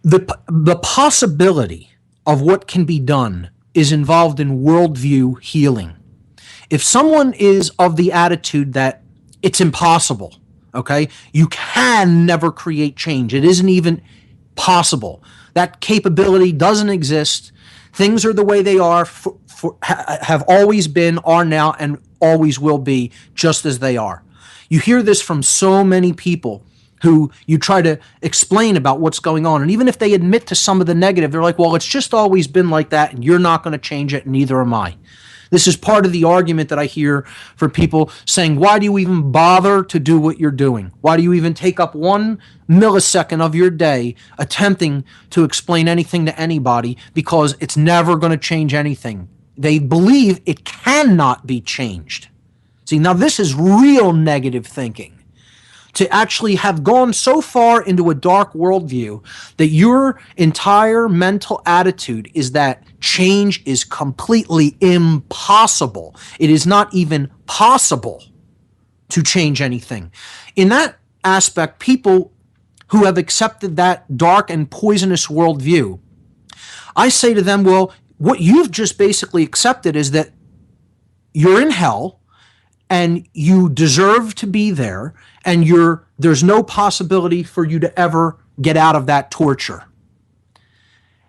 The possibility of what can be done is involved in worldview healing. If someone is of the attitude that it's impossible, okay, you can never create change. It isn't even possible. That capability doesn't exist. Things are the way they are, have always been, are now, and always will be just as they are. You hear this from so many people who you try to explain about what's going on. And even if they admit to some of the negative, they're like, well, it's just always been like that, and you're not going to change it, and neither am I. This is part of the argument that I hear for people saying, why do you even bother to do what you're doing? Why do you even take up 1 millisecond of your day attempting to explain anything to anybody? Because it's never going to change anything. They believe it cannot be changed. See, now this is real negative thinking. To actually have gone so far into a dark worldview that your entire mental attitude is that change is completely impossible. It is not even possible to change anything. In that aspect, people who have accepted that dark and poisonous worldview, I say to them, well, what you've just basically accepted is that you're in hell and you deserve to be there, and there's no possibility for you to ever get out of that torture.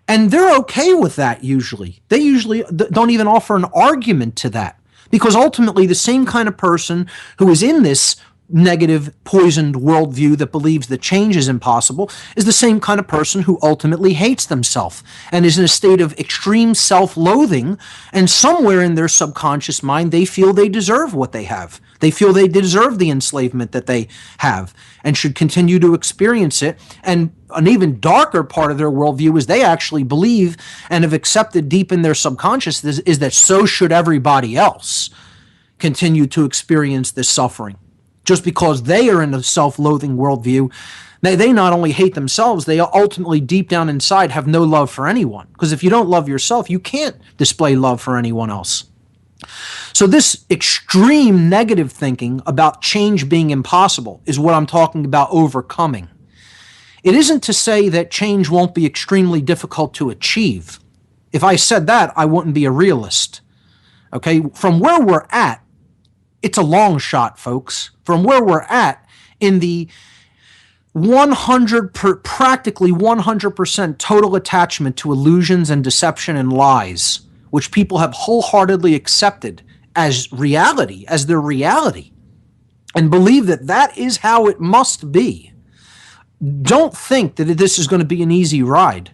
And they're okay with that usually. They usually don't even offer an argument to that, because ultimately the same kind of person who is in this negative, poisoned worldview that believes that change is impossible is the same kind of person who ultimately hates themselves and is in a state of extreme self-loathing, and somewhere in their subconscious mind they feel they deserve what they have. They feel they deserve the enslavement that they have and should continue to experience it. And an even darker part of their worldview is they actually believe and have accepted deep in their subconscious is that so should everybody else continue to experience this suffering. Just because they are in a self-loathing worldview, they not only hate themselves, they ultimately deep down inside have no love for anyone. Because if you don't love yourself, you can't display love for anyone else. So this extreme negative thinking about change being impossible is what I'm talking about overcoming. It isn't to say that change won't be extremely difficult to achieve. If I said that, I wouldn't be a realist. Okay, from where we're at, it's a long shot, folks. From where we're at in the practically 100% total attachment to illusions and deception and lies, which people have wholeheartedly accepted as reality, as their reality, and believe that that is how it must be. Don't think that this is going to be an easy ride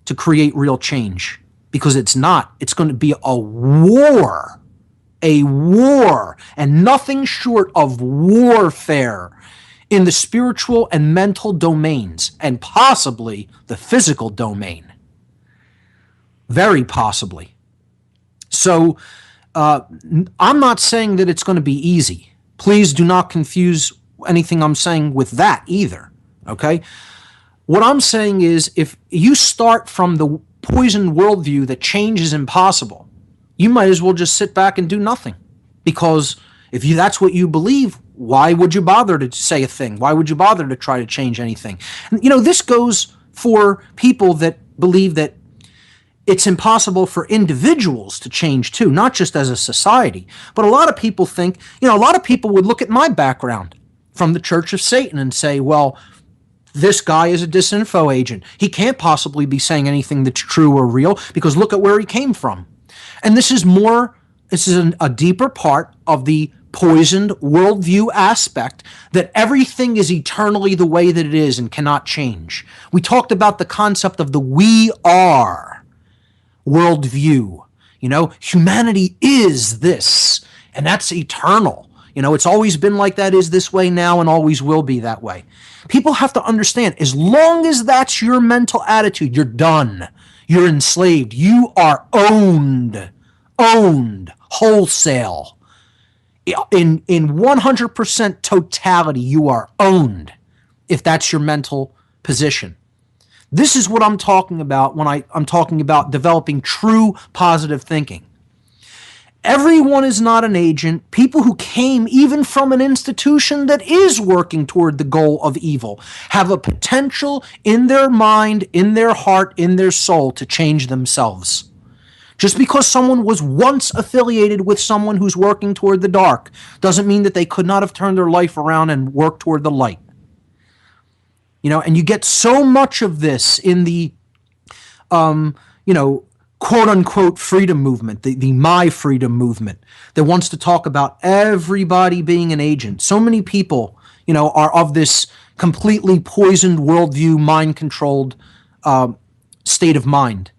to create real change, because it's not. It's going to be a war, and nothing short of warfare in the spiritual and mental domains, and possibly the physical domain. Very possibly. So I'm not saying that it's going to be easy. Please do not confuse anything I'm saying with that either, okay? What I'm saying is, if you start from the poisoned worldview that change is impossible, you might as well just sit back and do nothing. Because if that's what you believe, why would you bother to say a thing? Why would you bother to try to change anything? And, this goes for people that believe that it's impossible for individuals to change too, not just as a society. But a lot of people think, a lot of people would look at my background from the Church of Satan and say, well, this guy is a disinfo agent. He can't possibly be saying anything that's true or real, because look at where he came from. And this is a deeper part of the poisoned worldview aspect, that everything is eternally the way that it is and cannot change. We talked about the concept of the we are worldview. Humanity is this, and that's eternal. It's always been like that, is this way now, and always will be that way. People have to understand, as long as that's your mental attitude, you're done. You're enslaved. You are owned wholesale. In 100% totality, you are owned if that's your mental position. This is what I'm talking about when I'm talking about developing true positive thinking. Everyone is not an agent. People who came even from an institution that is working toward the goal of evil have a potential in their mind, in their heart, in their soul to change themselves. Just because someone was once affiliated with someone who's working toward the dark doesn't mean that they could not have turned their life around and worked toward the light. And you get so much of this in the, quote unquote freedom movement, the My Freedom movement that wants to talk about everybody being an agent. So many people, are of this completely poisoned worldview, mind controlled state of mind,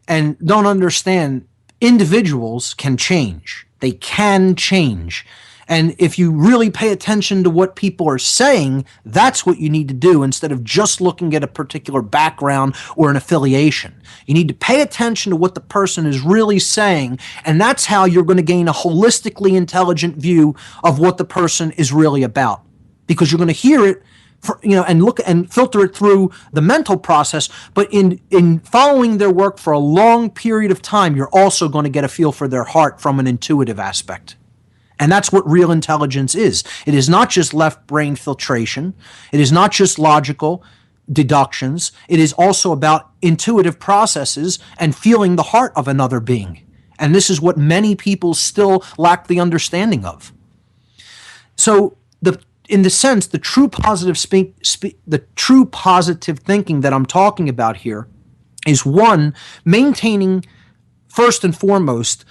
and don't understand individuals can change. They can change. And if you really pay attention to what people are saying, that's what you need to do instead of just looking at a particular background or an affiliation. You need to pay attention to what the person is really saying, and that's how you're going to gain a holistically intelligent view of what the person is really about. Because you're going to hear it, and look and filter it through the mental process, but in following their work for a long period of time, you're also going to get a feel for their heart from an intuitive aspect. And that's what real intelligence is. It is not just left brain filtration. It is not just logical deductions. It is also about intuitive processes and feeling the heart of another being. And this is what many people still lack the understanding of. So in the sense, the true positive thinking that I'm talking about here is, one, maintaining first and foremost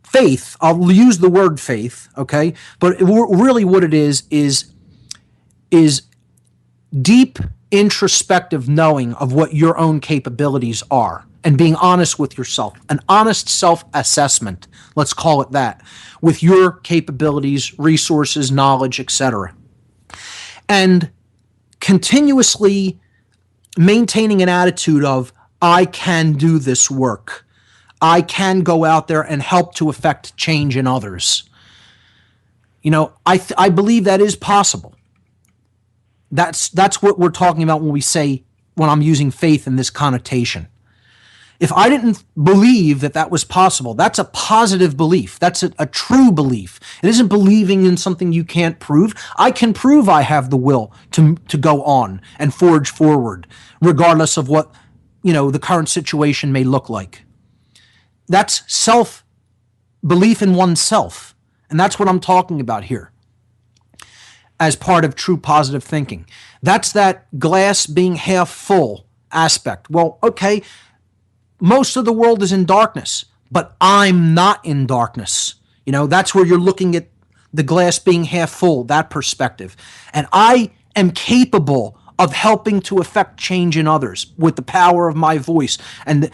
faith. I'll use the word faith, okay? But really what it is deep introspective knowing of what your own capabilities are and being honest with yourself, an honest self-assessment, let's call it that, with your capabilities, resources, knowledge, etc. And continuously maintaining an attitude of, I can do this work. I can go out there and help to affect change in others. I believe that is possible. That's what we're talking about when I'm using faith in this connotation. If I didn't believe that was possible, that's a positive belief. That's a true belief. It isn't believing in something you can't prove. I can prove I have the will to go on and forge forward, regardless of what, the current situation may look like. That's self-belief in oneself. And that's what I'm talking about here as part of true positive thinking. That's that glass being half full aspect. Well, okay, most of the world is in darkness, but I'm not in darkness. That's where you're looking at the glass being half full, that perspective. And I am capable of helping to affect change in others with the power of my voice and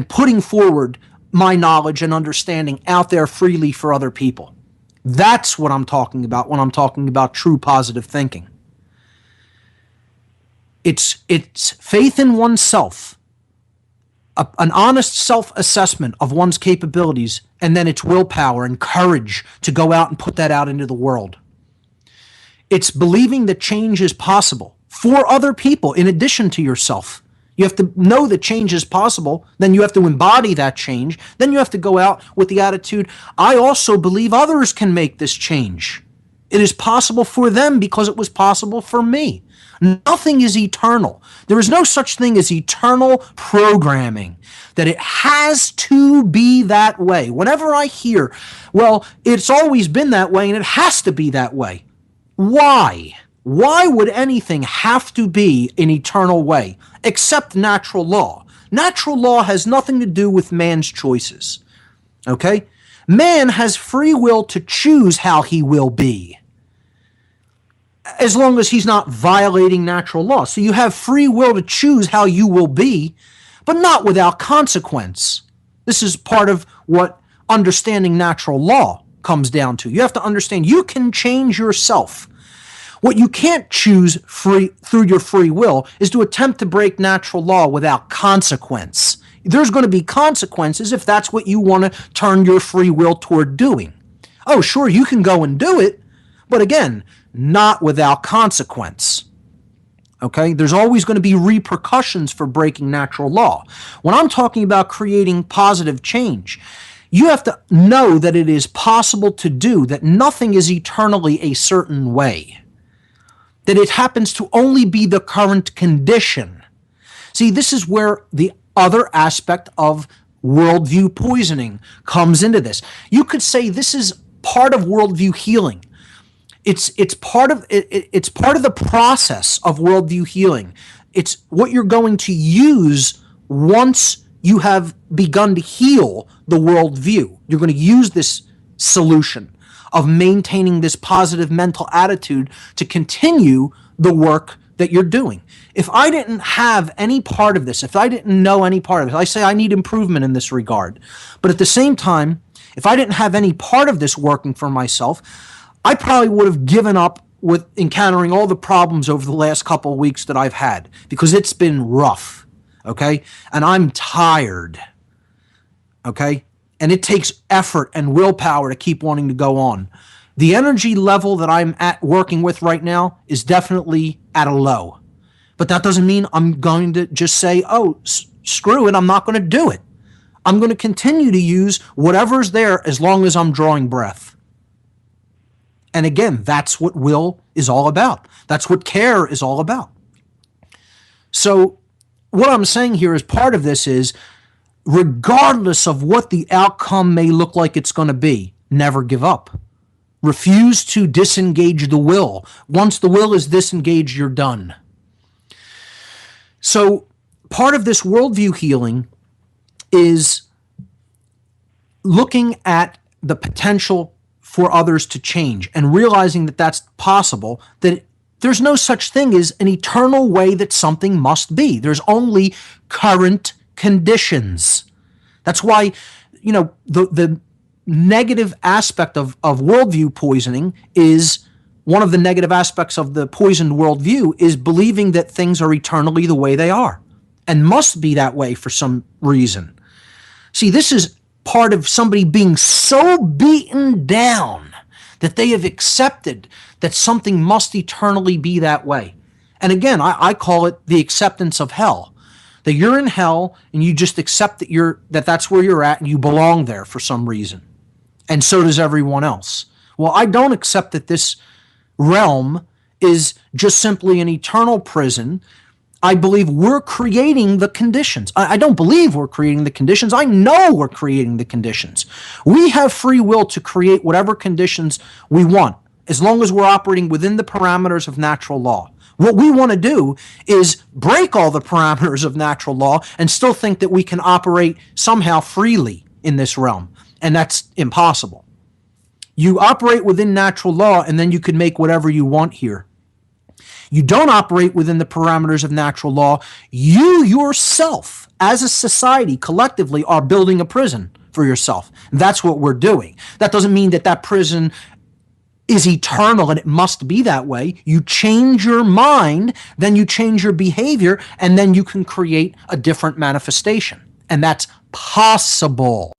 putting forward my knowledge and understanding out there freely for other people. That's what I'm talking about when I'm talking about true positive thinking. It's faith in oneself, an honest self-assessment of one's capabilities, and then it's willpower and courage to go out and put that out into the world. It's believing that change is possible for other people in addition to yourself. You have to know that change is possible. Then you have to embody that change. Then you have to go out with the attitude, I also believe others can make this change. It is possible for them because it was possible for me. Nothing is eternal. There is no such thing as eternal programming, that it has to be that way. Whenever I hear, well, it's always been that way and it has to be that way. Why? Why would anything have to be an eternal way except natural law? Natural law has nothing to do with man's choices. Okay? Man has free will to choose how he will be, as long as he's not violating natural law. So you have free will to choose how you will be, but not without consequence. This is part of what understanding natural law comes down to. You have to understand you can change yourself. What you can't choose through your free will is to attempt to break natural law without consequence. There's going to be consequences if that's what you want to turn your free will toward doing. Oh, sure, you can go and do it, but again, not without consequence. Okay? There's always going to be repercussions for breaking natural law. When I'm talking about creating positive change, You have to know that it is possible to do, that nothing is eternally a certain way, that it happens to only be the current condition. See, this is where the other aspect of worldview poisoning comes into this. You could say this is part of worldview healing. It's part of the process of worldview healing. It's what you're going to use once you have begun to heal the worldview. You're going to use this solution of maintaining this positive mental attitude to continue the work that you're doing. If I didn't have any part of this, if I didn't know any part of it, I say I need improvement in this regard. But at the same time, if I didn't have any part of this working for myself, I probably would have given up with encountering all the problems over the last couple of weeks that I've had, because it's been rough, okay? And I'm tired, okay? And it takes effort and willpower to keep wanting to go on. The energy level that I'm at working with right now is definitely at a low. But that doesn't mean I'm going to just say, oh, screw it, I'm not going to do it. I'm going to continue to use whatever's there as long as I'm drawing breath. And again, that's what will is all about. That's what care is all about. So what I'm saying here is part of this is, regardless of what the outcome may look like it's going to be, never give up. Refuse to disengage the will. Once the will is disengaged, you're done. So part of this worldview healing is looking at the potential for others to change and realizing that that's possible, that there's no such thing as an eternal way that something must be. There's only current conditions. That's why, the negative aspect of worldview poisoning is, one of the negative aspects of the poisoned worldview is believing that things are eternally the way they are and must be that way for some reason. See, this is part of somebody being so beaten down that they have accepted that something must eternally be that way. And again, I call it the acceptance of hell. That you're in hell and you just accept that that's where you're at and you belong there for some reason. And so does everyone else. Well, I don't accept that this realm is just simply an eternal prison. I believe we're creating the conditions. I don't believe we're creating the conditions. I know we're creating the conditions. We have free will to create whatever conditions we want, as long as we're operating within the parameters of natural law. What we want to do is break all the parameters of natural law and still think that we can operate somehow freely in this realm. And that's impossible. You operate within natural law and then you can make whatever you want here. You don't operate within the parameters of natural law. You yourself, as a society, collectively, are building a prison for yourself. That's what we're doing. That doesn't mean that that prison is eternal and it must be that way. You change your mind, then you change your behavior, and then you can create a different manifestation. And that's possible.